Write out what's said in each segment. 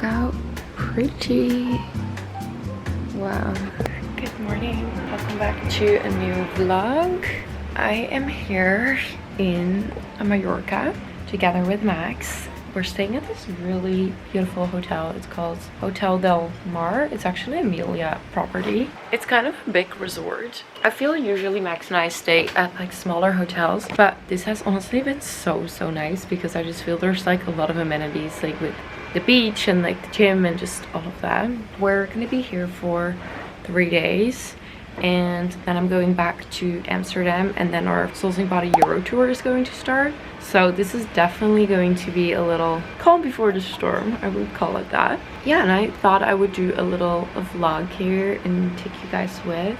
how pretty. Wow. Good morning. Welcome back to a new vlog. I am here in Mallorca together with Max. We're staying at this really beautiful hotel. It's called Hotel del Mar. It's actually a Amelia property. It's kind of a big resort. I feel usually Max and I stay at like smaller hotels, but this has honestly been so nice because I just feel there's like a lot of amenities, like with the beach and like the gym and just all of that. We're gonna be here for 3 days. And then I'm going back to Amsterdam, and then our Souls and Body Euro tour is going to start. So this is definitely going to be a little calm before the storm, I would call it that. Yeah, and I thought I would do a little vlog here and take you guys with.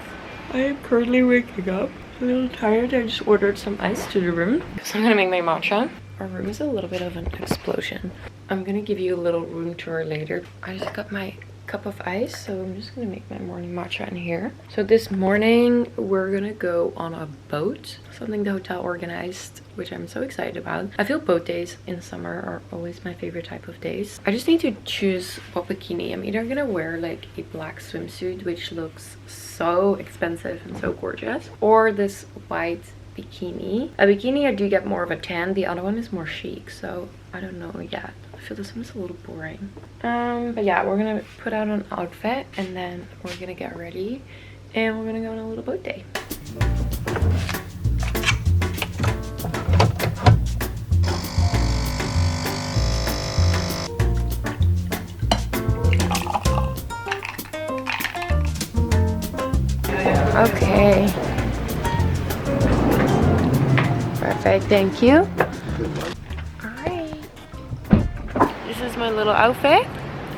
I am currently waking up, a little tired. I just ordered some ice to the room, so I'm gonna make my matcha. Our room is a little bit of an explosion. I'm gonna give you a little room tour later. I just got my cup of ice, so I'm just gonna make my morning matcha in here. So this morning we're gonna go on a boat, something the hotel organized, which I'm so excited about. I feel boat days in summer are always my favorite type of days. I just need to choose what bikini. I'm either gonna wear like a black swimsuit, which looks so expensive and so gorgeous, or this white bikini. A bikini I do get more of a tan, the other one is more chic, so I don't know yet. I feel this one's a little boring. But yeah, we're gonna put out an outfit and then we're gonna get ready and we're gonna go on a little boat day. Okay. Perfect, thank you. This is my little outfit.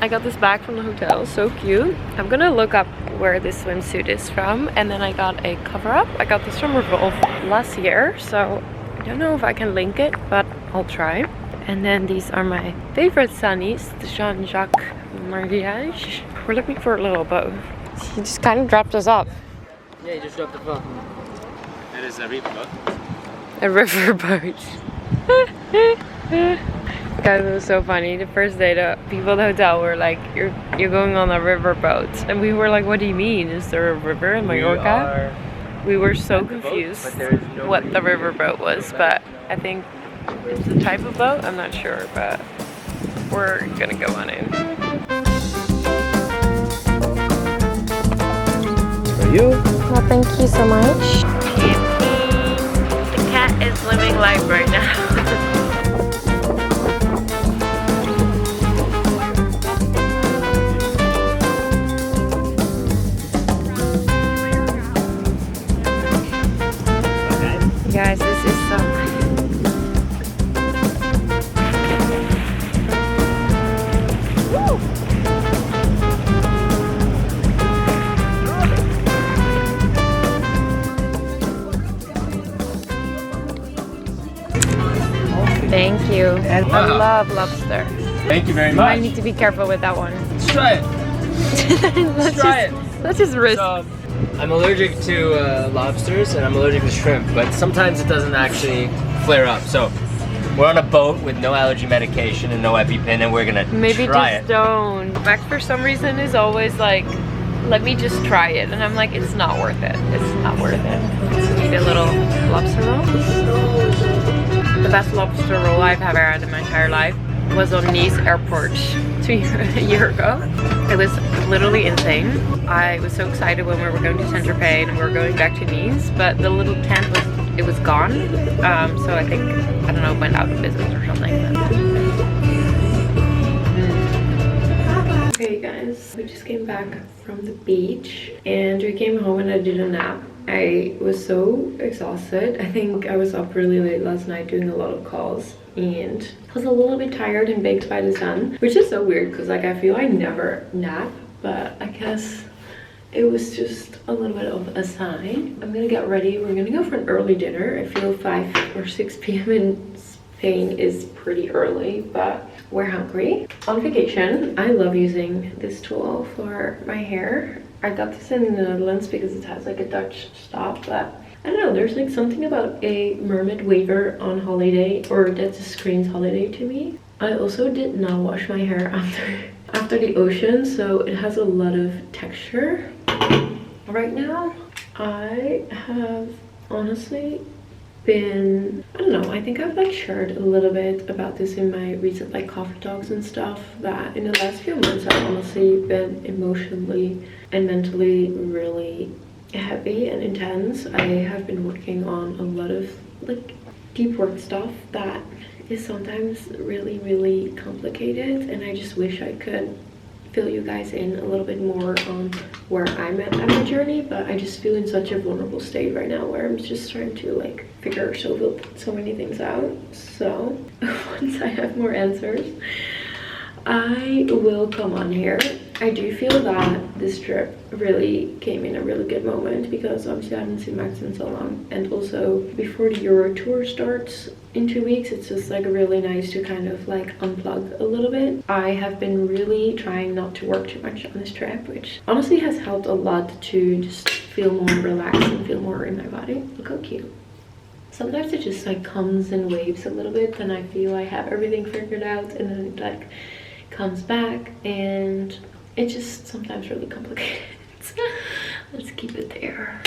I got this bag from the hotel, so cute. I'm gonna look up where this swimsuit is from, and then I got a cover up. I got this from Revolve last year, so I don't know if I can link it, but I'll try. And then these are my favorite sunnies, the Jean-Jacques Mariage. We're looking for a little boat. He just kind of dropped us off. Yeah, you just dropped the boat. It is a river boat. A river boat. Guys, it was so funny. The first day, the people at the hotel were like, you're going on a river boat. And we were like, what do you mean? Is there a river in Mallorca? We were so confused what the river boat was, but I think it's a type of boat. I'm not sure, but we're gonna go on it. For you? Well, thank you so much. The cat is living life right now. Guys, this is so Thank you. I love lobster. Thank you very I much. need to be careful with that one. Let's try it. Let's just risk. So, I'm allergic to lobsters and I'm allergic to shrimp, but sometimes it doesn't actually flare up. So we're on a boat with no allergy medication and no EpiPen, and we're gonna Maybe try just it. don't. Max for some reason is always like, let me just try it, and I'm like, it's not worth it. It's not worth it. Just need a little lobster roll. The best lobster roll I've ever had in my entire life was on Nice airport a year ago. It was literally insane. I was so excited when we were going to Saint-Tropez and we were going back to Nice, but the little tent was gone. So I think, I don't know, it went out of business or something. Okay guys, we just came back from the beach and we came home and I did a nap. I was so exhausted. I think I was up really late last night doing a lot of calls and I was a little bit tired and baked by the sun, which is so weird because like I feel I never nap, but I guess it was just a little bit of a sign. I'm gonna get ready. We're gonna go for an early dinner. I feel 5 or 6 p.m. in Spain is pretty early, but we're hungry. On vacation, I love using this tool for my hair. I got this in the Netherlands because it has like a Dutch stop, but I don't know, there's like something about a mermaid waver on holiday, or that screams holiday to me. I also did not wash my hair after after the ocean, so it has a lot of texture. Right now, I have honestly been, I don't know, I think I've like shared a little bit about this in my recent like coffee talks and stuff, that in the last few months I've honestly been emotionally and mentally really heavy and intense. I have been working on a lot of like deep work stuff that is sometimes really complicated, and I just wish I could fill you guys in a little bit more on where I'm at my journey, but I just feel in such a vulnerable state right now where I'm just trying to like figure so many things out. So once I have more answers, I will come on here. I do feel that this trip really came in a really good moment because obviously I haven't seen Max in so long, and also before the Euro tour starts in 2 weeks, it's just like really nice to kind of like unplug a little bit. I have been really trying not to work too much on this trip, which honestly has helped a lot to just feel more relaxed and feel more in my body. Look how cute. Sometimes it just like comes in waves a little bit, and I feel I have everything figured out, and then it like comes back and it's just sometimes really complicated. Let's keep it there.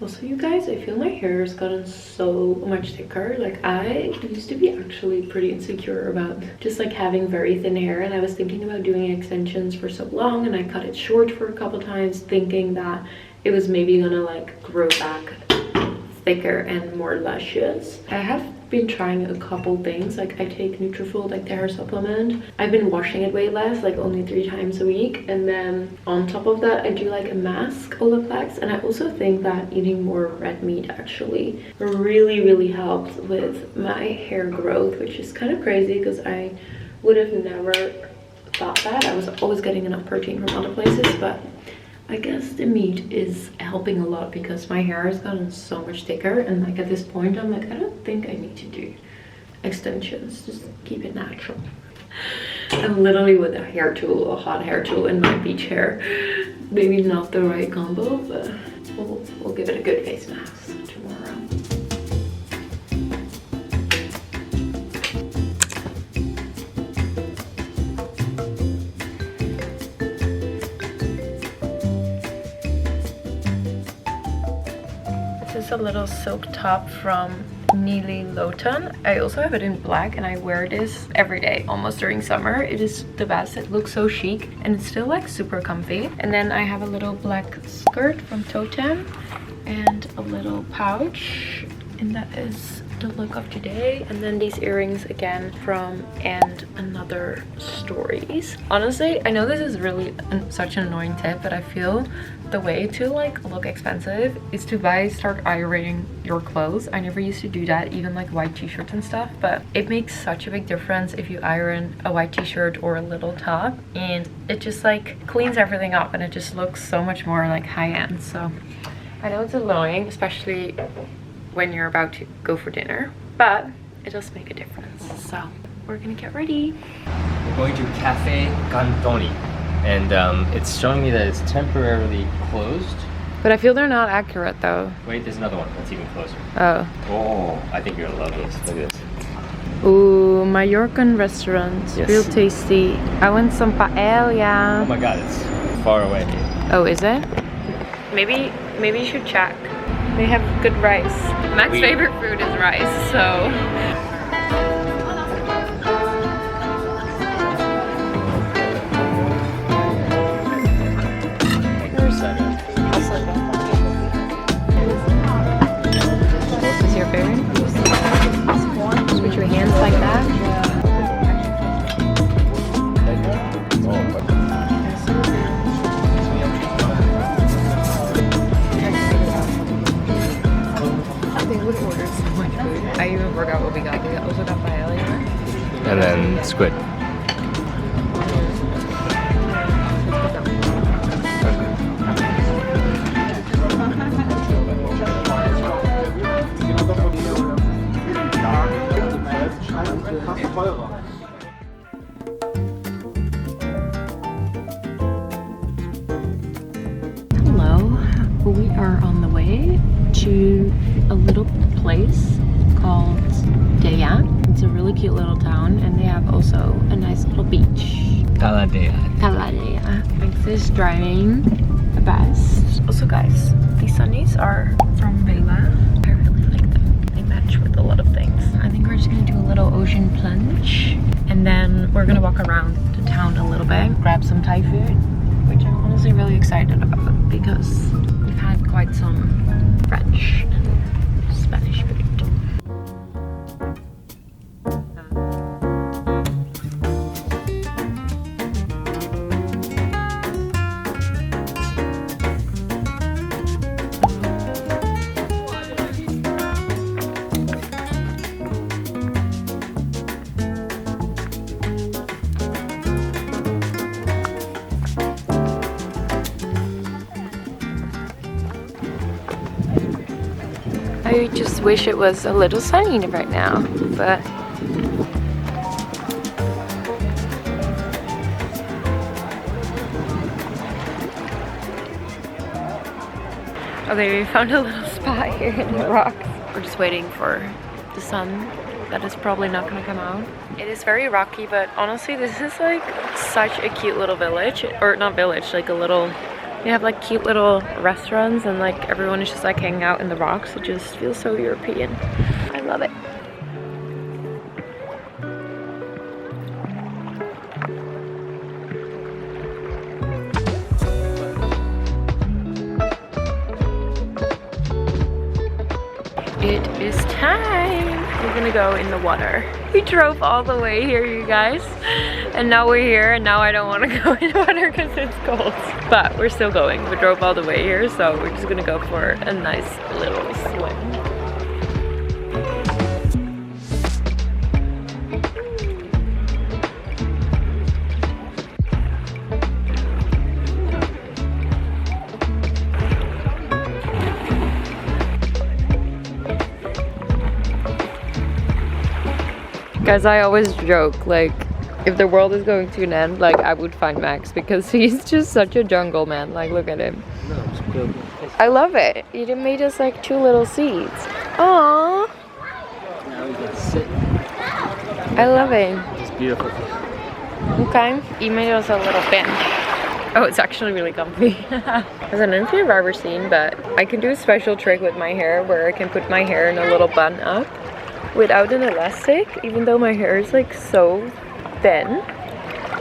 Also, you guys, I feel my hair has gotten so much thicker. Like, I used to be actually pretty insecure about just like having very thin hair, and I was thinking about doing extensions for so long, and I cut it short for a couple times thinking that it was maybe gonna like grow back thicker and more luscious. I have been trying a couple things. Like, I take Nutrafol, like the hair supplement. I've been washing it way less, like only 3 times a week, and then on top of that I do like a mask, Olaplex. And I also think that eating more red meat actually really helped with my hair growth, which is kind of crazy because I would have never thought that. I was always getting enough protein from other places, but I guess the meat is helping a lot because my hair has gotten so much thicker, and like at this point I'm like, I don't think I need to do extensions, just keep it natural. I'm literally with a hair tool, a hot hair tool in my beach hair. Maybe not the right combo, but we'll give it a good face mask tomorrow. A little silk top from Neely Loton. I also have it in black, and I wear this every day almost during summer. It is the best. It looks so chic, and it's still like super comfy. And then I have a little black skirt from Totem and a little pouch, and that is the look of today. And then these earrings again from And Another Stories. Honestly, I know this is really such an annoying tip, but I feel the way to like look expensive is to start ironing your clothes. I never used to do that, even like white t-shirts and stuff, but it makes such a big difference if you iron a white t-shirt or a little top, and it just like cleans everything up, and it just looks so much more like high-end. So I know it's annoying, especially when you're about to go for dinner, but it does make a difference. So we're gonna get ready. We're going to Cafe Cantoni, and it's showing me that it's temporarily closed. But I feel they're not accurate though. Wait, there's another one that's even closer. Oh. Oh, I think you're gonna love this. Look at this. Ooh, Mallorcan restaurant. Yes. Real tasty. I want some paella. Oh my god, it's far away. Oh, is it? Maybe you should check. They have good rice. Max's favorite food is rice, so. Is your favorite? Switch your hands like that. I even forgot what we got. We also got paella. And then squid. Hello, we are on the way to a little place called Dea. It's a really cute little town, and they have also a nice little beach. Taladea. Makes this driving the best. Also guys, these sunnies are from Vloet. I really like them. They match with a lot of things. I think we're just gonna do a little ocean plunge, and then we're gonna walk around the town a little bit, grab some Thai food, which I'm honestly really excited about because we've had quite some French and Spanish food. I just wish it was a little sunny right now, but okay, we found a little spot here in the rocks. We're just waiting for the sun that is probably not gonna come out. It is very rocky, but honestly this is like such a cute little village, or not village, like a little, they have like cute little restaurants, and like everyone is just like hanging out in the rocks. It just feels so European. I love it. It is time. We're gonna go in the water. We drove all the way here, you guys, and now we're here, and now I don't want to go in the water because it's cold. But we're still going. We drove all the way here, so we're just gonna go for a nice little swim. Guys, I always joke, like, if the world is going to an end, like, I would find Max because he's just such a jungle man. Like, look at him. No, it's good. I love it. You made us like 2 little seats. Aww. Now we can sit. I love it. It's beautiful. Okay. You made us a little bench. Oh, it's actually really comfy. I don't know if you've ever seen, but I can do a special trick with my hair where I can put my hair in a little bun up without an elastic, even though my hair is like so thin.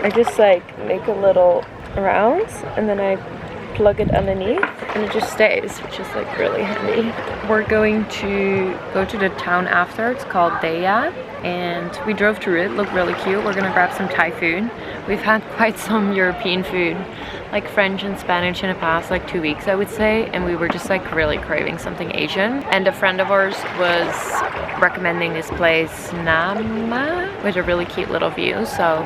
I just like make a little round and then I plug it underneath and it just stays, which is like really handy. We're going to go to the town after. It's called Daya, and we drove through it. Looked really cute. We're gonna grab some Thai food. We've had quite some European food, like French and Spanish in the past like 2 weeks, I would say, and we were just like really craving something Asian. And a friend of ours was recommending this place Nama with a really cute little view, so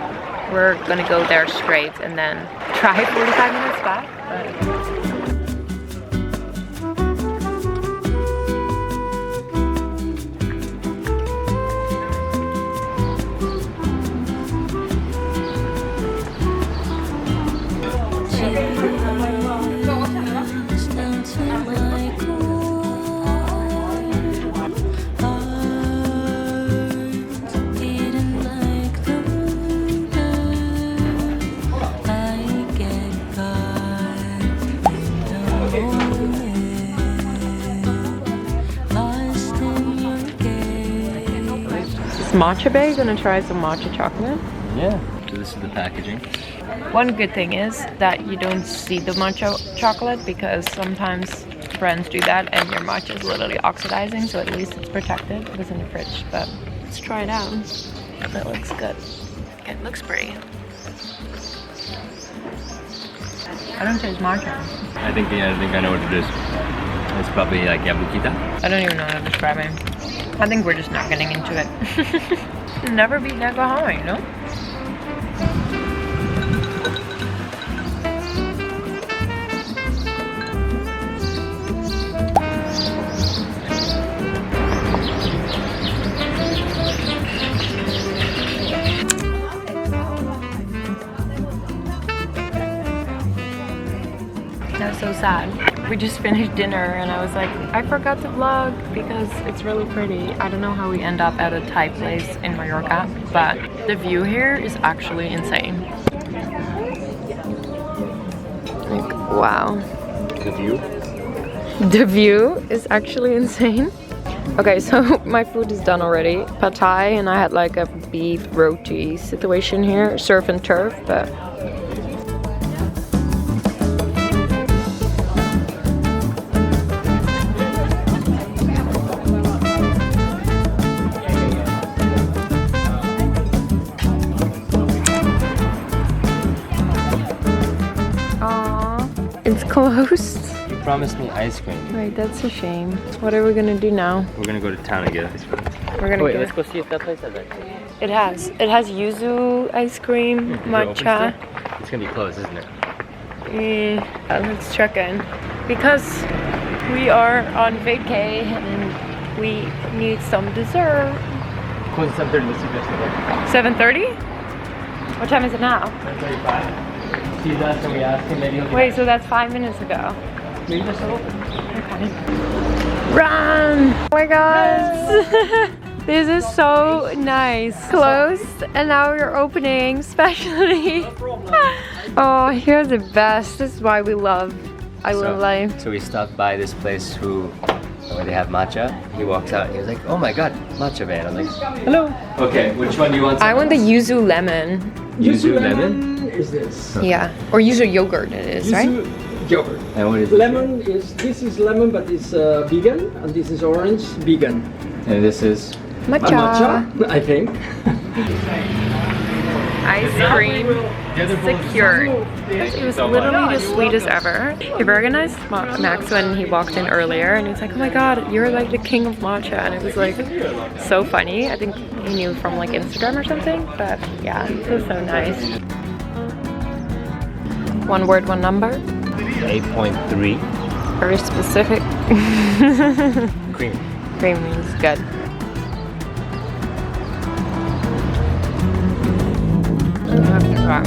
we're gonna go there straight and then try 45 minutes back. But Matcha Bay, gonna try some matcha chocolate. Yeah. So this is the packaging. One good thing is that you don't see the matcha chocolate because sometimes brands do that and your matcha is literally oxidizing, so at least it's protected. It was in the fridge, but let's try it out. That looks good. It looks pretty. I don't taste matcha. I think I know what it is. It's probably like yabukita. I don't even know how to describe it. I think we're just not getting into it. Never beat alcohol, you know? That's so sad. We just finished dinner and I was like, I forgot to vlog because it's really pretty. I don't know how we end up at a Thai place in Mallorca, but the view here is actually insane. Like, wow. The view? The view is actually insane. Okay, so my food is done already. Pad Thai, and I had like a beef roti situation here, surf and turf, but it's closed. You promised me ice cream. Right, that's a shame. What are we gonna do now? We're gonna go to town and get ice cream. We're gonna Wait, get... let's go see if that place has ice cream. It has. It has yuzu ice cream, matcha. It's gonna be closed, isn't it? Let's check in. Because we are on vacay and we need some dessert. Close at 7:30. Let's suggest it. 7:30? What time is it now? 7:35. See that? So we asked him. Maybe he'll. Wait, so that's 5 minutes ago. Maybe that's open. Okay. Run! Oh my gosh! This is so nice. Closed and now we're opening, especially. Oh, you're the best. This is why we love Island Life. So we stopped by this place where they have matcha. He walks out and he was like, oh my god, Matcha Bay. And I'm like, hello. Okay, which one do you want? I want the yuzu lemon. Yuzu lemon? Is this? Yeah, or yuzu yogurt it is, right? Yogurt. And what is Lemon is, this is lemon but it's vegan, and this is orange, vegan. And this is Matcha. Matcha, I think. Ice cream secured. It was literally the sweetest ever. He recognized Max when he walked in earlier and he was like, oh my god, you're like the king of matcha. And it was like so funny. I think he knew from like Instagram or something, but yeah, it was so nice. One word, one number. 8.3. Very specific. Cream. Cream is good. I have to try.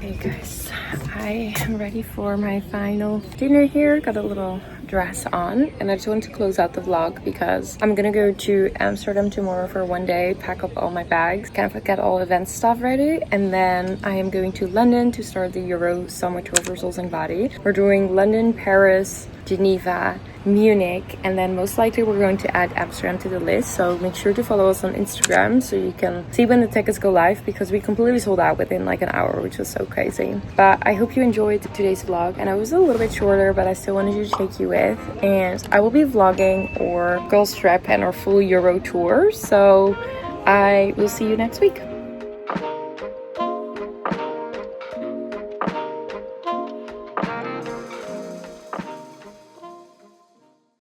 Hey guys, I am ready for my final dinner here. Got a little dress on and I just wanted to close out the vlog because I'm gonna go to Amsterdam tomorrow for one day, pack up all my bags, kind of get all event stuff ready, and then I am going to London to start the Euro Summit Tour for Souls and Body. We're doing London, Paris, Geneva, Munich, and then most likely we're going to add Amsterdam to the list, so make sure to follow us on Instagram so you can see when the tickets go live, because we completely sold out within like an hour, which was so crazy. But I hope you enjoyed today's vlog, and I was a little bit shorter but I still wanted to take you with, and I will be vlogging our girls trip and our full Euro tour, so I will see you next week.